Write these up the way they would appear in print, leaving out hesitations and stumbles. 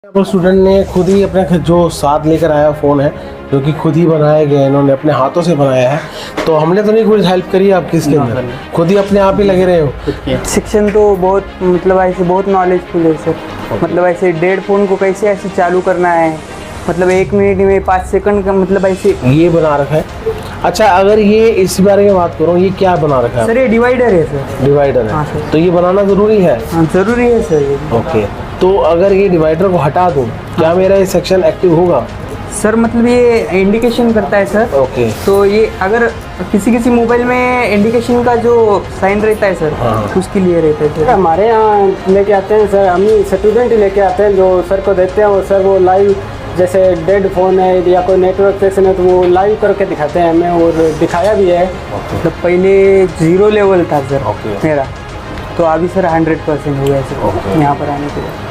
पर स्टूडेंट ने खुद ही अपने जो साथ लेकर आया फ़ोन है जो कि खुद ही बनाया गया है, इन्होंने अपने हाथों से बनाया है। तो हमने तो नहीं कुछ हेल्प करी आपकी इसके अंदर, खुद ही अपने आप ही लगे रहे हो। शिक्षण तो बहुत मतलब ऐसे बहुत नॉलेजफुल है सर। मतलब ऐसे डेड फ़ोन को कैसे ऐसे चालू करना है, मतलब 1 मिनट में 5 सेकंड का मतलब ऐसे ये बना रखा है। अच्छा, अगर ये इस बारे में बात करूँ, ये क्या बना रखा है? सर ये डिवाइडर है सर। डिवाइडर है। हाँ सर। तो ये बनाना ज़रूरी है? हाँ ज़रूरी है सर ये। ओके, तो अगर ये डिवाइडर को हटा दूँ, क्या मेरा ये सेक्शन एक्टिव होगा? सर मतलब ये इंडिकेशन करता है सर। ओके। तो ये अगर किसी मोबाइल में इंडिकेशन का जो साइन रहता है सर, हाँ। उसके लिए रहता है सर। हमारे यहाँ लेके आते हैं सर, हम ही स्टूडेंट ही लेके आते हैं जो सर को देते हैं। वो सर वो लाइव जैसे डेड फ़ोन है या कोई नेटवर्क सेक्शन है तो वो लाइव करके दिखाते हैं हमें, और दिखाया भी है। मतलब पहले 0 लेवल था सर ओके। मेरा, तो अभी सर 100% हो गया सर यहाँ पर आने के बाद।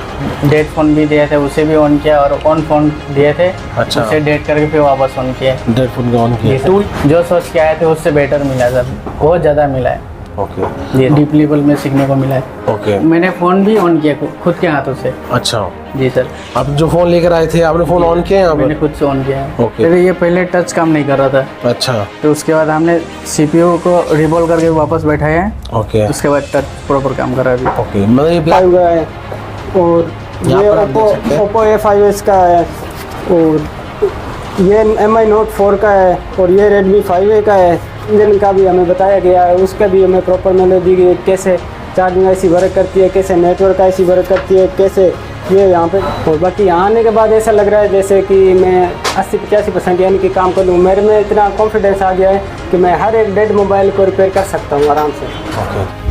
डेट फ़ोन भी दिए थे, उसे भी ऑन किया, और ऑन फ़ोन दिए थे। अच्छा। उसे डेट करके फिर वापस ऑन किया। डेड फोन का ऑन ये किया। टूल जो सोच के आए थे उससे बेटर मिला सर, बहुत ज़्यादा मिला है। ओके। ये डीप लेवल में सीखने को मिला है। ओके। मैंने फ़ोन भी ऑन किया खुद के हाथों से। अच्छा, जी सर, आप जो फ़ोन लेकर आए थे आपने फ़ोन ऑन किया यहाँ मैंने पर? खुद से ऑन किया है। ओके। फिर ये पहले टच काम नहीं कर रहा था, अच्छा। तो उसके बाद हमने सीपीयू को रिवॉल्व करके वापस बैठाया है। ओके। उसके बाद टच प्रॉपर काम कर रहा है अभी। ओके, मतलब ये फाइव का है, और यहाँ ये पर आप देख सकते हैं। ओप्पो A5s का है, और ये MI Note 4 का है, और ये Redmi 5A का है। इंजन का भी हमें बताया गया है, उसका भी हमें प्रॉपर नॉलेज दी गई है, कैसे चार्जिंग ऐसी वर्क करती है, कैसे नेटवर्क ऐसी वर्क करती है, कैसे ये यहाँ पे। और बाकी यहाँ आने के बाद ऐसा लग रहा है जैसे कि मैं 80-85% यानी कि काम कर लूँ। मेरे में इतना कॉन्फिडेंस आ गया है कि मैं हर एक डेड मोबाइल को रिपेयर कर सकता हूँ आराम से। ओके।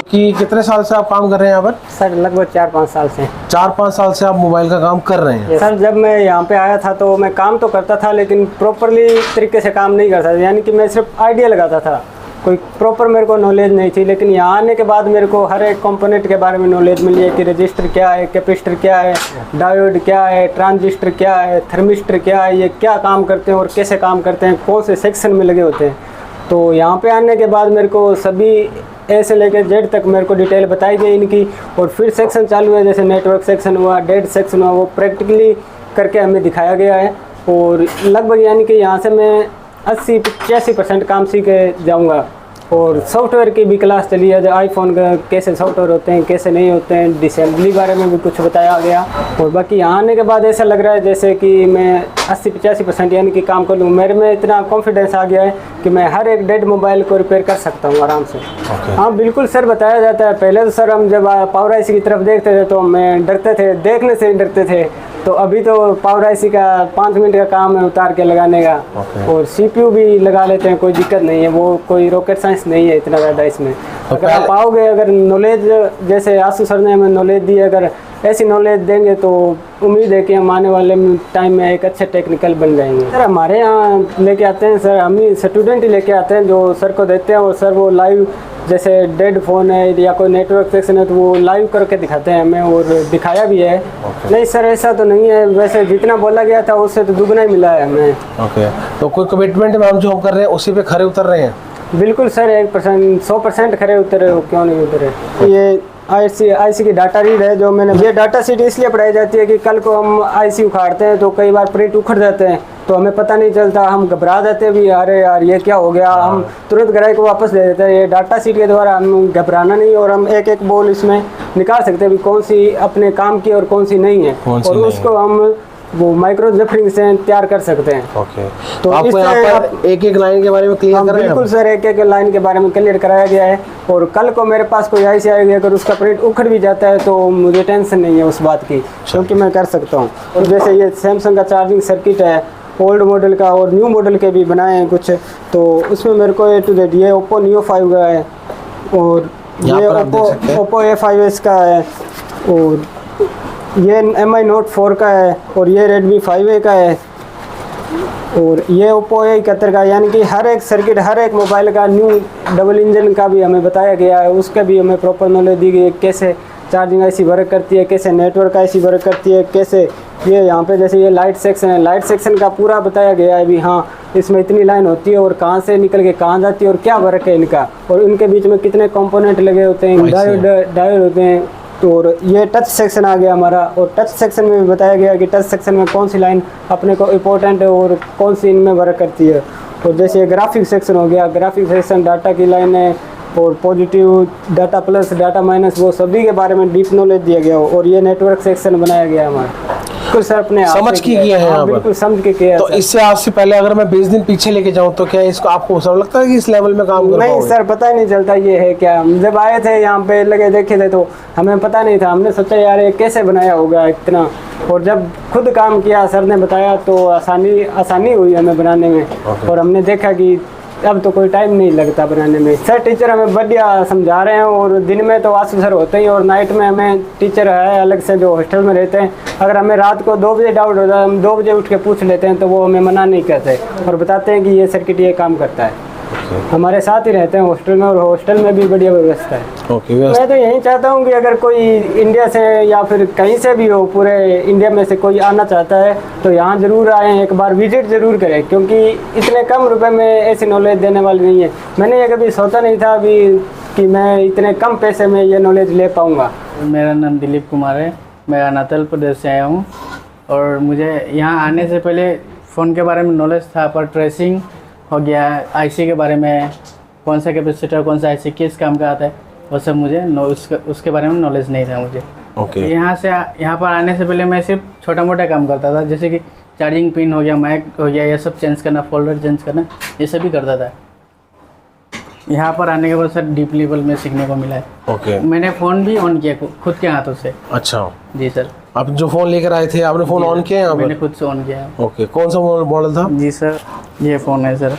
कि कितने साल से आप काम कर रहे हैं यहाँ पर? सर लगभग 4-5 साल से। 4-5 साल से आप मोबाइल का काम कर रहे हैं? सर जब मैं यहाँ पे आया था तो मैं काम तो करता था, लेकिन प्रॉपरली तरीके से काम नहीं करता था, यानी कि मैं सिर्फ आइडिया लगाता था, कोई प्रॉपर मेरे को नॉलेज नहीं थी। लेकिन यहाँ आने के बाद मेरे को हर एक कंपोनेंट के बारे में नॉलेज मिली है कि रजिस्टर क्या है, कैपेसिटर क्या है, डायोड क्या है, ट्रांजिस्टर क्या है, थर्मिस्टर क्या है, ये क्या काम करते हैं और कैसे काम करते हैं, कौन से सेक्शन में लगे होते हैं। तो यहाँ पे आने के बाद मेरे को सभी ए से लेकर जेड तक मेरे को डिटेल बताई गई इनकी। और फिर सेक्शन चालू है, जैसे नेटवर्क सेक्शन हुआ, डेड सेक्शन हुआ, वो प्रैक्टिकली करके हमें दिखाया गया है। और लगभग यानी कि यहाँ से मैं 80-85% काम सीख के जाऊँगा। और सॉफ्टवेयर की भी क्लास चली है, जो आईफोन का कैसे सॉफ्टवेयर होते हैं, कैसे नहीं होते हैं, डिसेंबली बारे में भी कुछ बताया गया। और बाकी यहाँ आने के बाद ऐसा लग रहा है जैसे कि मैं 80-85% यानी कि काम कर लूँ। मेरे में इतना कॉन्फिडेंस आ गया है कि मैं हर एक डेड मोबाइल को रिपेयर कर सकता हूँ आराम से। हाँ बिल्कुल सर, बताया जाता है। पहले तो सर हम जब पावर आईसी की तरफ देखते थे तो मैं डरते थे, देखने से ही डरते थे। तो अभी तो पावर आईसी का 5 मिनट का काम है उतार के लगाने का। और CPU भी लगा लेते हैं, कोई दिक्कत नहीं है, वो कोई रॉकेट साइंस नहीं है इतना ज़्यादा इसमें। अगर आप आओगे, अगर नॉलेज जैसे आशु सर ने हमें नॉलेज दी, अगर ऐसी नॉलेज देंगे तो उम्मीद है कि हम आने वाले टाइम में एक अच्छे टेक्निकल बन जाएंगे। सर हमारे यहाँ लेके आते हैं सर, हम ही स्टूडेंट ही लेके आते हैं जो सर को देते हैं, और सर वो लाइव जैसे डेड फ़ोन है या कोई नेटवर्क सेक्शन है तो वो लाइव करके दिखाते हैं हमें, और दिखाया भी है। नहीं सर ऐसा तो नहीं है, वैसे जितना बोला गया था उससे तो दुगना ही मिला है हमें। ओके, तो कोई कमिटमेंट में हम जो हम कर रहे हैं उसी पे खरे उतर रहे हैं? बिल्कुल सर, 100% खरे उतरे हो, क्यों नहीं उतरे। ये आईसी की डाटा रीड है जो मैंने, ये डाटा शीट इसलिए पढ़ाई जाती है कि कल को हम आईसी उखाड़ते हैं तो कई बार प्रिंट उखड़ जाते हैं, तो हमें पता नहीं चलता, हम घबरा जाते भी, अरे यार ये क्या हो गया, हम तुरंत ग्राहक को वापस दे देते हैं। ये डाटा शीट के द्वारा हम घबराना नहीं, और हम एक एक बोल इसमें निकाल सकते हैं भी कौन सी अपने काम की और कौन सी नहीं है, और उसको हम वो माइक्रो जफरिंग से तैयार कर सकते हैं। ओके, तो आपको यहाँ पर एक एक लाइन के बारे में क्लियर कर रहे हैं? बिल्कुल सर, एक एक लाइन के बारे में क्लियर कराया गया है। और कल को मेरे पास कोई आईसी आएगी, अगर उसका प्रिंट उखड़ भी जाता है तो मुझे टेंशन नहीं है उस बात की, क्योंकि मैं कर सकता हूँ। और जैसे ये सैमसंग का चार्जिंग सर्किट है, ओल्ड मॉडल का और न्यू मॉडल के भी बनाए हैं कुछ, तो उसमें मेरे को A to Z, ये ओप्पो Neo 5 का है, और ये ओप्पो A5s का है, और ये MI Note 4 का है, और ये Redmi 5A का है, और ये ओप्पो A71 का। यानी कि हर एक सर्किट, हर एक मोबाइल का न्यू डबल इंजन का भी हमें बताया गया है, उसका भी हमें प्रॉपर नॉलेज दी गई है, कैसे चार्जिंग ऐसी वर्क करती है, कैसे नेटवर्क ऐसी वर्क करती है, कैसे ये यहाँ पे जैसे ये लाइट सेक्शन है, लाइट सेक्शन का पूरा बताया गया है भी हाँ इसमें इतनी लाइन होती है और कहाँ से निकल के कहाँ जाती है और क्या वर्क है इनका, और इनके बीच में कितने कंपोनेंट लगे होते हैं, डायोड होते हैं। तो और ये टच सेक्शन आ गया हमारा, और टच सेक्शन में भी बताया गया कि टच सेक्शन में कौन सी लाइन अपने को इम्पोर्टेंट है और कौन सी इनमें वर्क करती है। और जैसे ग्राफिक सेक्शन हो गया, ग्राफिक सेक्शन डाटा की लाइन है और positive data plus data minus वो सभी के बारे में डीप नॉलेज दिया गया हो। और ये नेटवर्क सेक्शन बनाया गया हमारा, कुछ सर अपने आप समझ से के किया है यहाँ पर। बिल्कुल समझ के किया है तो सर। इससे आज से पहले अगर मैं 20 दिन पीछे लेके जाऊँ तो क्या इसको आपको सब लगता है कि इस लेवल में काम कर नहीं पाओगे? सर, पता ही नहीं चलता ये है क्या। हम जब आए थे यहाँ पे लगे देखे थे तो हमें पता नहीं था, हमने सोचा यार ये कैसे बनाया होगा इतना, और जब खुद काम किया सर ने बताया तो आसानी हुई हमें बनाने में। और हमने देखा कि अब तो कोई टाइम नहीं लगता बनाने में। सर टीचर हमें बढ़िया समझा रहे हैं, और दिन में तो आसू सर होते ही, और नाइट में हमें टीचर है अलग से जो हॉस्टल में रहते हैं। अगर हमें रात को 2 बजे डाउट होता है, हम 2 बजे उठ के पूछ लेते हैं तो वो हमें मना नहीं करते और बताते हैं कि ये सर्किट ये काम करता है। हमारे साथ ही रहते हैं हॉस्टल में, और हॉस्टल में भी बढ़िया व्यवस्था है। ओके, मैं तो यही चाहता हूँ कि अगर कोई इंडिया से या फिर कहीं से भी हो, पूरे इंडिया में से कोई आना चाहता है तो यहाँ ज़रूर आएँ, एक बार विजिट ज़रूर करें, क्योंकि इतने कम रुपए में ऐसी नॉलेज देने वाली नहीं है। मैंने ये कभी सोचा नहीं था अभी कि मैं इतने कम पैसे में ये नॉलेज ले पाऊँगा। मेरा नाम दिलीप कुमार है, मैं अरुणाचल प्रदेश से आया हूँ। और मुझे यहाँ आने से पहले फ़ोन के बारे में नॉलेज था, पर ट्रेसिंग हो गया, आईसी के बारे में, कौन सा कैपेसिटर कौन सा आईसी किस काम का आता है, वो सब मुझे उसके बारे में नॉलेज नहीं था मुझे। ओके। यहाँ पर आने से पहले मैं सिर्फ छोटा मोटा काम करता था, जैसे कि चार्जिंग पिन हो गया, माइक हो गया, ये सब चेंज करना, फोल्डर चेंज करना, ये सब भी करता था। यहाँ पर आने के बाद सर डीप लेवल में सीखने को मिला है। ओके। मैंने फ़ोन भी ऑन किया खुद के हाथों से। अच्छा, जी सर। आप जो फ़ोन लेकर आए थे आपने फ़ोन ऑन किया यहाँ मैंने पर? खुद से ऑन किया है। ओके, कौन सा मॉडल था? जी सर, ये फ़ोन है सर।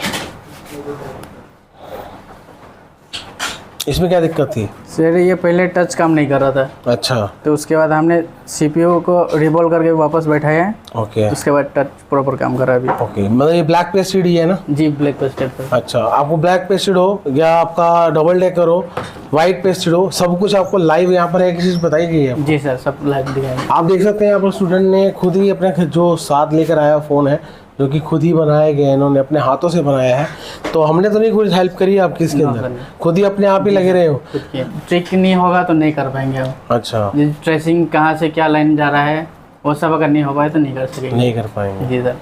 इसमें क्या दिक्कत थी? सर ये पहले टच काम नहीं कर रहा था, अच्छा। तो उसके बाद हमने सीपीयू को रिवॉल्व करके वापस बैठाया है, ओके। उसके बाद टच प्रॉपर काम कर रहा है अभी। ओके, मतलब ये ब्लैक पेस्टेड ही है ना? जी, ब्लैक पेस्टेड पर। अच्छा, आपको ब्लैक पेस्टेड हो या आपका डबल डेकर हो, वाइट पेस्टेड हो, सब कुछ आपको लाइव यहाँ पर एक चीज़ बताई गई है। जी सर, सब लाइव दिखाएंगे। आप देख सकते हैं यहाँ पर स्टूडेंट ने खुद ही अपने जो साथ लेकर आया फ़ोन है, जो कि खुद ही बनाया गया है, इन्होंने अपने हाथों से बनाया है। तो हमने तो नहीं कुछ हेल्प करी आपकी इसके अंदर, खुद ही अपने आप ही लगे रहे हो? खुद की ट्रिक नहीं होगा तो नहीं कर पाएंगे हम। अच्छा, ट्रेसिंग कहाँ से क्या लाइन जा रहा है वो सब अगर नहीं हो पाए तो नहीं कर सकेंगे। नहीं कर पाएंगे। जी सर।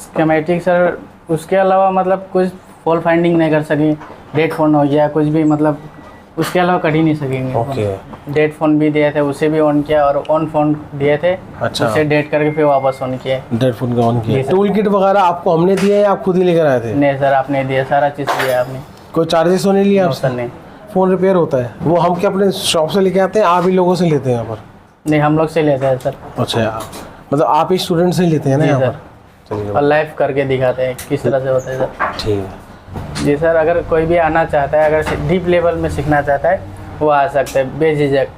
स्कीमेटिक सर, उसके अलावा मतलब कुछ फॉल्ट फाइंडिंग नहीं कर सकेंगे। डेड फोन हो गया कुछ भी, मतलब उसके अलावा कर ही नहीं सकेंगे। ओके। डेड फोन भी दिए थे, उसे भी ऑन किया, और ऑन फोन दिए थे, अच्छा। उसे डेड करके फिर वापस ऑन किए। डेड फोन का ऑन किया। जी सर। टूल किट वगैरह आपको हमने दिया है या आप खुद ही लेकर आए थे? नहीं सर, आपने दिया, सारा चीज़ दिया आपने। कोई चार्जेस तो नहीं लिया सर आपसे? नहीं। फ़ोन रिपेयर होता है वो हम क्या अपने शॉप से लेके आते हैं, आप ही लोगों से लेते हैं यहाँ पर? नहीं, हम लोग से लेते हैं सर। अच्छा, मतलब आप ही स्टूडेंट से ही लेते हैं ना जी यहाँ सर। पर? चलिए, और लाइव करके दिखाते हैं किस तरह से होता है सर। ठीक है। जी सर, अगर कोई भी आना चाहता है, अगर डीप लेवल में सीखना चाहता है वो आ सकते हैं बेझिझक।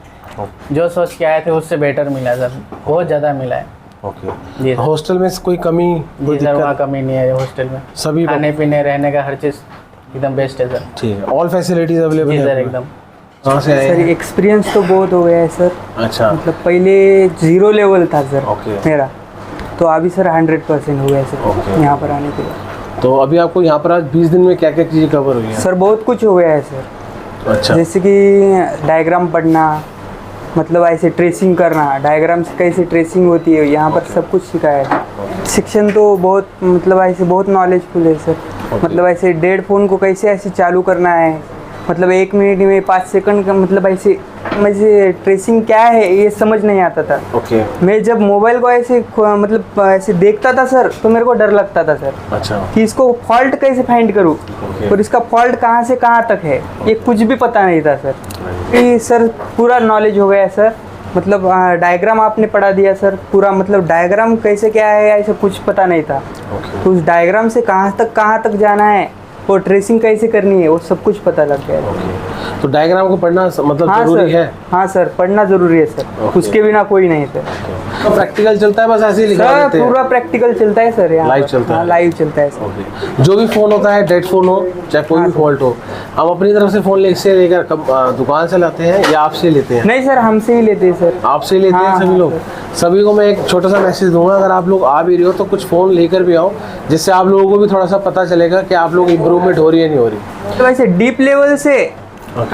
जो सोच के आए थे उससे बेटर मिला सर, बहुत ज़्यादा मिला है। ओके। जी सर। हॉस्टल में कोई कमी, कोई जी सर, वहाँ दिक्कत? कमी नहीं है हॉस्टल में। सभी खाने पीने रहने का हर चीज़ एकदम बेस्ट है सर। ठीक है, ऑल फैसिलिटीज अवेलेबल जी है? सर, एकदम। कहाँ से आए सर हैं? एक्सपीरियंस तो बहुत हो गया है सर। अच्छा, मतलब पहले 0 लेवल था सर ओके। मेरा, तो अभी सर 100% हो गया सर ओके। यहाँ पर आने के बाद। तो अभी आपको यहाँ पर आज 20 दिन में क्या क्या चीज़ें कवर हुई हैं? सर बहुत कुछ हो गया है सर, अच्छा, जैसे कि डायग्राम पढ़ना, मतलब ऐसे ट्रेसिंग करना, डायग्राम से कैसे ट्रेसिंग होती है, यहाँ पर सब कुछ सिखाया है। शिक्षण तो बहुत, मतलब ऐसे बहुत नॉलेजफुल है सर। मतलब ऐसे डेड फ़ोन को कैसे ऐसे चालू करना है, मतलब 1 मिनट में 5 सेकंड का, मतलब ऐसे ट्रेसिंग क्या है ये समझ नहीं आता था। ओके। मैं जब मोबाइल को ऐसे मतलब ऐसे देखता था सर तो मेरे को डर लगता था सर अच्छा, कि इसको फॉल्ट कैसे फाइंड करूँ, और इसका फॉल्ट कहाँ से कहाँ तक है ये कुछ भी पता नहीं था सर। ये सर पूरा नॉलेज हो गया सर। मतलब डायग्राम आपने पढ़ा दिया सर पूरा, मतलब डायग्राम कैसे क्या है ऐसा कुछ पता नहीं था। ओके। तो उस डायग्राम से कहाँ तक जाना है वो ट्रेसिंग कैसे करनी है वो सब कुछ पता लग गया है। तो डायग्राम को पढ़ना मतलब हाँ जरूरी सर, है। हाँ सर, पढ़ना जरूरी है सर, उसके बिना कोई नहीं सर। तो प्रैक्टिकल चलता है बस ऐसे ही लिखा सर देते हैं। पूरा प्रैक्टिकल चलता है सर, यहाँ लाइव पर। चलता हाँ, है। लाइव चलता है सर। ओके। जो भी फोन होता है, डेड फोन हो चाहे कोई भी फॉल्ट हो, हम अपनी तरफ से फोन लेकर दुकान से लाते हैं या आपसे लेते हैं? नहीं सर, हमसे ही लेते हैं सर। आपसे लेते हैं हाँ, सभी हाँ, लोग। सभी को मैं एक छोटा सा मैसेज दूंगा, अगर आप लोग आ भी रहे हो तो कुछ फ़ोन लेकर भी आओ, जिससे आप लोगों को भी थोड़ा सा पता चलेगा कि आप लोग इम्प्रूवमेंट हो रही है नहीं हो रही। तो ऐसे डीप लेवल से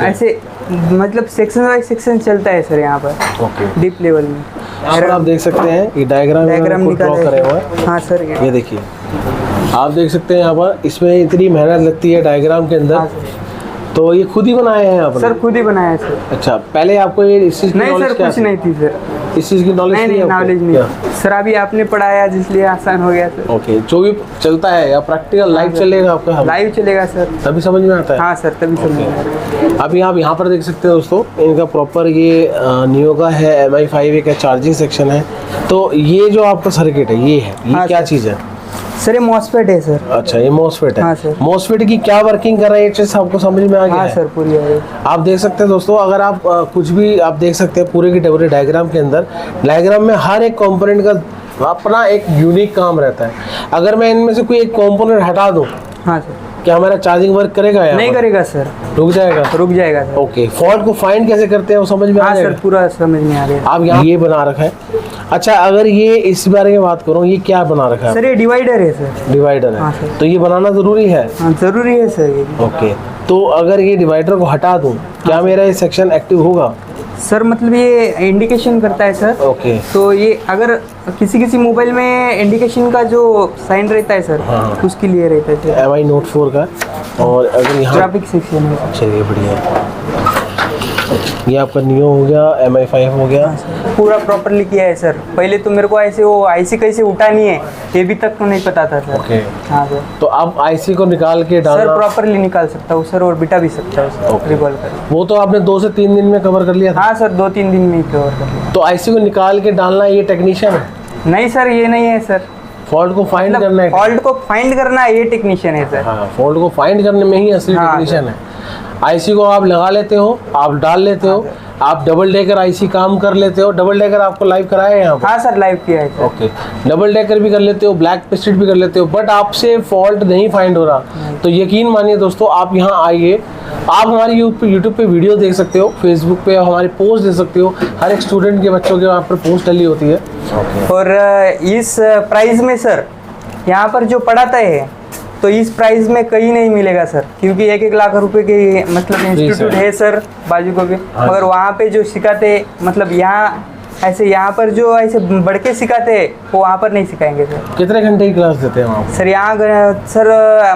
ऐसे मतलब सेक्शन वाइज सेक्शन चलता है सर यहाँ पर। ओके। डीप लेवल में यहाँ पर आप देख सकते हैं ये डायग्राम डायग्राम ड्रॉ निकाला करे हुआ है। है। हाँ सर, ये देखिए, आप देख सकते हैं यहाँ पर इसमें इतनी मेहनत लगती है डायग्राम के हाँ अंदर। सर। तो ये खुद ही बनाए हैं आप? सर खुद ही बनाया है सर। अच्छा, पहले आपको ये इस चीज़ की नहीं knowledge सर, क्या कुछ थी? नहीं थी सर। इस चीज़ की नॉलेज नहीं, नॉलेज नहीं सर, अभी आपने पढ़ाया इसलिए आसान हो गया सर। ओके। जो भी चलता है या प्रैक्टिकल लाइव चलेगा आपका? लाइव चलेगा सर। तभी समझ में आता है। हाँ सर, तभी समझ में आया। अभी आप यहाँ पर देख सकते हैं दोस्तों, इनका प्रॉपर ये नियो का है MI5 का चार्जिंग सेक्शन है। तो ये जो आपका सर्किट है ये हाँ क्या सर। चीज़ है? सर ये मॉसफेट है सर। अच्छा, ये मॉसफेट है। हाँ सर। मॉसफेट की क्या वर्किंग कर रहा है ये चीज़ आपको समझ में आ गया हाँ है? सर, पूरी आ गई। आप देख सकते हैं दोस्तों, अगर आप कुछ भी आप देख सकते हैं पूरे की पूरे डायग्राम के अंदर, डायग्राम में हर एक कंपोनेंट का अपना एक यूनिक काम रहता है। अगर मैं इनमें से कोई एक कंपोनेंट हटा दूं, हाँ सर। क्या हमारा चार्जिंग वर्क करेगा या नहीं करेगा सर, रुक जाएगा? रुक जाएगा सर। ओके। फॉल्ट को फाइंड कैसे करते हैं वो समझ में आ हाँ जाएगा? सर, पूरा समझ में आ गया। आप यहाँ ये बना रखा है। अच्छा, अगर ये इस बारे में बात करूँ, ये क्या बना रखा है? सर ये डिवाइडर है सर। डिवाइडर हाँ है। सर। तो ये बनाना जरूरी है? हाँ जरूरी है सर ये। ओके। तो अगर ये डिवाइडर को हटा दूं, क्या मेरा ये सेक्शन एक्टिव होगा? सर मतलब ये इंडिकेशन करता है सर। ओके। तो ये अगर किसी मोबाइल में इंडिकेशन का जो साइन रहता है सर, हाँ। उसके लिए रहता है सर। MI Note 4 का। और अगर यहाँ ट्रैफिक सेक्शन है। चलिए बढ़िया है। ये आपका नियो हो गया, MI5 हो गया। पूरा प्रॉपरली किया है सर। पहले तो मेरे को ऐसे वो आईसी कैसे उठानी है ये भी तक तो नहीं पता था सर। ओके। हाँ सर। तो आप IC को निकाल के सर डालना, प्रॉपरली निकाल सकता हूँ सर, और बिठा भी सकता हूँ सर। ओके। रिवॉल्व कर। वो तो आपने 2 से 3 दिन में कवर कर लिया था। हाँ सर, 2-3 दिन में ही कवर कर लिया। तो IC को निकाल के डालना ये टेक्नीशियन है? नहीं सर, ये नहीं है सर। फॉल्ट को फाइंड करना है? फॉल्ट को फाइंड करना ये टेक्नीशियन है सर। हाँ, फॉल्ट को फाइंड करने में ही असली हाँ, टेक्नीशियन है। IC को आप लगा लेते हो, आप डाल लेते हो, आप डबल डेकर IC काम कर लेते हो। डबल डेकर आपको लाइव कराया है यहाँ पर? हाँ सर, लाइव किया है सर। ओके। डबल डेकर भी कर लेते हो, ब्लैक पेस्टेड भी कर लेते हो, बट आपसे फॉल्ट नहीं फाइंड हो रहा। तो यकीन मानिए दोस्तों, आप यहाँ आइए, आप हमारी यूट्यूब पे वीडियो देख सकते हो, फेसबुक पे हमारी पोस्ट देख सकते हो। हर एक स्टूडेंट के बच्चों के वहाँ पर पोस्ट डली होती है। और इस प्राइस में सर यहाँ पर जो पढ़ाता है तो इस प्राइस में कहीं नहीं मिलेगा सर, क्योंकि 1-1 लाख रुपए के मतलब इंस्टीट्यूट है सर बाजू को भी, मगर वहाँ पे जो सिखाते मतलब यहाँ ऐसे यहाँ पर जो ऐसे बढ़ के सिखाते हैं वो वहाँ पर नहीं सिखाएंगे सर। कितने घंटे की क्लास देते हैं वहाँ पर? सर यहाँ सर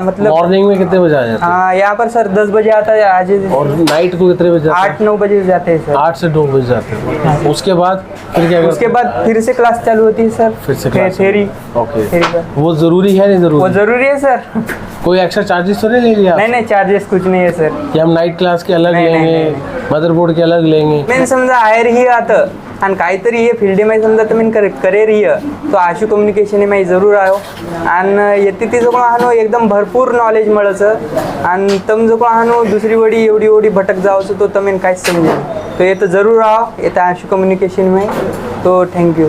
मतलब मॉर्निंग में कितने बजे आ जाते हैं? हाँ यहाँ पर सर 10 बजे आता है, आज और नाइट को कितने बजे जाते हैं? 8-9 बजे जाते हैं सर। 8 से 2 बजे जाते हैं। उसके बाद फिर क्या करते उसके हैं? बाद फिर से क्लास चालू होती है सर। फिर से क्लास? थ्योरी। ओके। थ्योरी का वो जरूरी है नहीं वो जरूरी? जरूरी है सर। कोई एक्स्ट्रा चार्जेस तो नहीं ले लिया? नहीं नहीं, चार्जेस कुछ नहीं है सर। कि हम नाईट क्लास के अलग नाही, नाही, लेंगे, नाही, मदरबोर्ड के अलग लेंगे? मेन समजा आहेर ही आता आणि काहीतरी हे फील्डमध्ये समजा तुम्ही करेर ही तो आशू कम्युनिकेशन मी जरूर आयो आणि येते ती जवळ हानो एकदम भरपूर नॉलेज मिळचं आणि तम जवळ हानो दुसरी वडी एवढी भटक जावचं तो तमें काहीच समजेल तो ये तो जरूर आओ ये तो आशू कम्युनिकेशन में। तो थैंक यू।